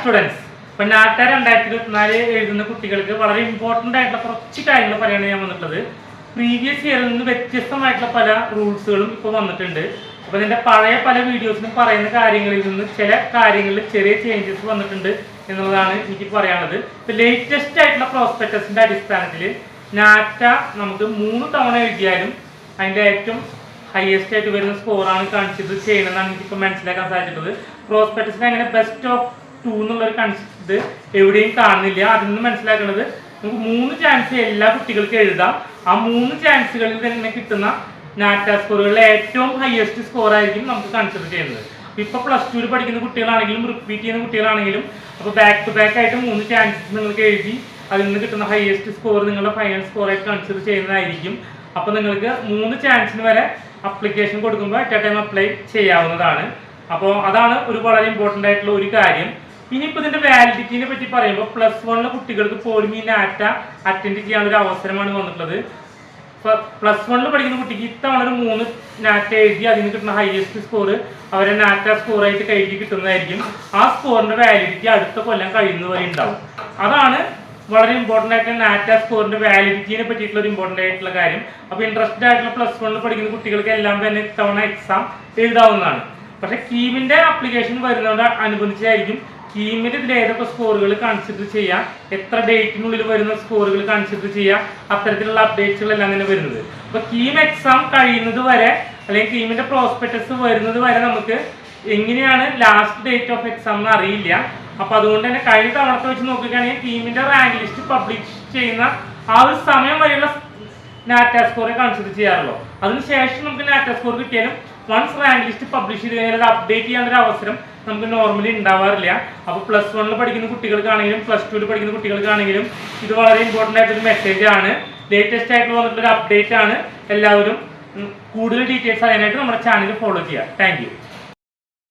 Students, ഇപ്പൊ നാറ്റ 2024 എഴുതുന്ന കുട്ടികൾക്ക് വളരെ ഇമ്പോർട്ടന്റ് ആയിട്ടുള്ള കുറച്ച് കാര്യങ്ങൾ പറയാനാണ് ഞാൻ വന്നിട്ടുള്ളത്. പ്രീവിയസ് ഇയറിൽ നിന്ന് വ്യത്യസ്തമായിട്ടുള്ള പല റൂൾസുകളും ഇപ്പോൾ വന്നിട്ടുണ്ട്. അപ്പോൾ ഇതിന്റെ പഴയ പല വീഡിയോസിലും പറയുന്ന കാര്യങ്ങളിൽ നിന്ന് ചില കാര്യങ്ങളിൽ ചെറിയ ചേഞ്ചസ് വന്നിട്ടുണ്ട് എന്നുള്ളതാണ് എനിക്ക് പറയാനുള്ളത്. ഇപ്പൊ ലേറ്റസ്റ്റ് ആയിട്ടുള്ള പ്രോസ്പെക്ടസിന്റെ അടിസ്ഥാനത്തിൽ നാറ്റ നമുക്ക് 3 തവണ എഴുതിയാലും അതിന്റെ ഏറ്റവും ഹയസ്റ്റ് ആയിട്ട് വരുന്ന സ്കോറാണ് കൺസിഡർ ചെയ്യണമെന്നാണ് എനിക്കിപ്പോൾ മനസ്സിലാക്കാൻ സാധിച്ചിട്ടുള്ളത്. പ്രോസ്പെക്ടസിന് അങ്ങനെ ബെസ്റ്റ് ഓഫ് 2 എന്നുള്ളൊരു ഇത് എവിടെയും കാണുന്നില്ല. അതിൽ നിന്ന് മനസ്സിലാക്കുന്നത് നമുക്ക് 3 ചാൻസ് എല്ലാ കുട്ടികൾക്കും എഴുതാം. ആ 3 ചാൻസുകളിൽ തന്നെ കിട്ടുന്ന നാറ്റ സ്കോറുകളിലെ ഏറ്റവും ഹയസ്റ്റ് സ്കോർ ആയിരിക്കും നമുക്ക് കൺസിഡർ ചെയ്യുന്നത്. ഇപ്പോൾ +2 പഠിക്കുന്ന കുട്ടികളാണെങ്കിലും റിപ്പീറ്റ് ചെയ്യുന്ന കുട്ടികളാണെങ്കിലും അപ്പോൾ ബാക്ക് ടു ബാക്ക് ആയിട്ട് 3 ചാൻസസ് നിങ്ങൾക്ക് എഴുതി അതിൽ നിന്ന് കിട്ടുന്ന ഹയസ്റ്റ് സ്കോർ നിങ്ങളുടെ ഫൈനൽ സ്കോറായിട്ട് കൺസിഡർ ചെയ്യുന്നതായിരിക്കും. അപ്പോൾ നിങ്ങൾക്ക് 3 ചാൻസിന് വരെ അപ്ലിക്കേഷൻ കൊടുക്കുമ്പോൾ അറ്റ് എ ടൈം അപ്ലൈ ചെയ്യാവുന്നതാണ്. അപ്പോൾ അതാണ് ഒരു വളരെ ഇമ്പോർട്ടൻ്റ് ആയിട്ടുള്ള ഒരു കാര്യം. ഇനിയിപ്പോൾ ഇതിന്റെ വാലിഡിറ്റിനെ പറ്റി പറയുമ്പോൾ +1 കുട്ടികൾക്ക് പോലും ഈ നാറ്റ അറ്റൻഡ് ചെയ്യാനുള്ള അവസരമാണ് വന്നിട്ടുള്ളത്. +1 പഠിക്കുന്ന കുട്ടിക്ക് ഇത്തവണ ഒരു 3 നാറ്റ എഴുതി അതിന് കിട്ടുന്ന ഹയസ്റ്റ് സ്കോർ അവരെ നാറ്റ സ്കോറായിട്ട് കയ്യിൽ കിട്ടുന്നതായിരിക്കും. ആ സ്കോറിന്റെ വാലിഡിറ്റി അടുത്ത കൊല്ലം കഴിയുന്നവരെ ഉണ്ടാവും. അതാണ് വളരെ ഇമ്പോർട്ടൻ്റ് ആയിട്ടുള്ള നാറ്റ സ്കോറിന്റെ വാലിഡിറ്റിനെ പറ്റിയിട്ടുള്ള ഒരു ഇമ്പോർട്ടൻ്റ് ആയിട്ടുള്ള കാര്യം. അപ്പോൾ ഇൻട്രസ്റ്റഡ് ആയിട്ടുള്ള +1 പഠിക്കുന്ന കുട്ടികൾക്ക് എല്ലാം തന്നെ ഇത്തവണ എക്സാം എഴുതാവുന്നതാണ്. പക്ഷെ കീമിന്റെ ആപ്ലിക്കേഷൻ വരുന്നതോട് അനുബന്ധിച്ചായിരിക്കും കീമിന്റെ ഇതിൽ ഏതൊക്കെ സ്കോറുകൾ കൺസിഡർ ചെയ്യാം, എത്ര ഡേറ്റിനുള്ളിൽ വരുന്ന സ്കോറുകൾ കൺസിഡർ ചെയ്യാം, അത്തരത്തിലുള്ള അപ്ഡേറ്റ്സുകളെല്ലാം തന്നെ വരുന്നത്. അപ്പൊ കീം എക്സാം കഴിയുന്നത് വരെ അല്ലെങ്കിൽ കീമിന്റെ പ്രോസ്പെക്ടസ് വരുന്നത് വരെ നമുക്ക് എങ്ങനെയാണ് ലാസ്റ്റ് ഡേറ്റ് ഓഫ് എക്സാം എന്ന് അറിയില്ല. അപ്പൊ അതുകൊണ്ട് തന്നെ കഴിഞ്ഞ തവണത്തെ വെച്ച് നോക്കുകയാണെങ്കിൽ കീമിന്റെ റാങ്ക് ലിസ്റ്റ് പബ്ലിഷ് ചെയ്യുന്ന ആ ഒരു സമയം വരെയുള്ള നാറ്റ സ്കോറെ കൺസിഡർ ചെയ്യാറുള്ളൂ. അതിനുശേഷം നമുക്ക് നാറ്റ സ്കോർ കിട്ടിയാലും വൺസ് റാങ്ക് ലിസ്റ്റ് പബ്ലിഷ് ചെയ്ത് കഴിഞ്ഞാൽ അത് അപ്ഡേറ്റ് ചെയ്യാനൊരു അവസരം നമുക്ക് നോർമലി ഉണ്ടാവാറില്ല. അപ്പോൾ +1 പഠിക്കുന്ന കുട്ടികൾക്കാണെങ്കിലും +2 പഠിക്കുന്ന കുട്ടികൾക്കാണെങ്കിലും ഇത് വളരെ ഇമ്പോർട്ടൻ്റ് ആയിട്ടൊരു മെസ്സേജ് ആണ്. ലേറ്റസ്റ്റ് ആയിട്ട് വന്നിട്ടുള്ളൊരു അപ്ഡേറ്റ് ആണ്. എല്ലാവരും കൂടുതൽ ഡീറ്റെയിൽസ് അറിയാനായിട്ട് നമ്മുടെ ചാനൽ ഫോളോ ചെയ്യുക. Thank you.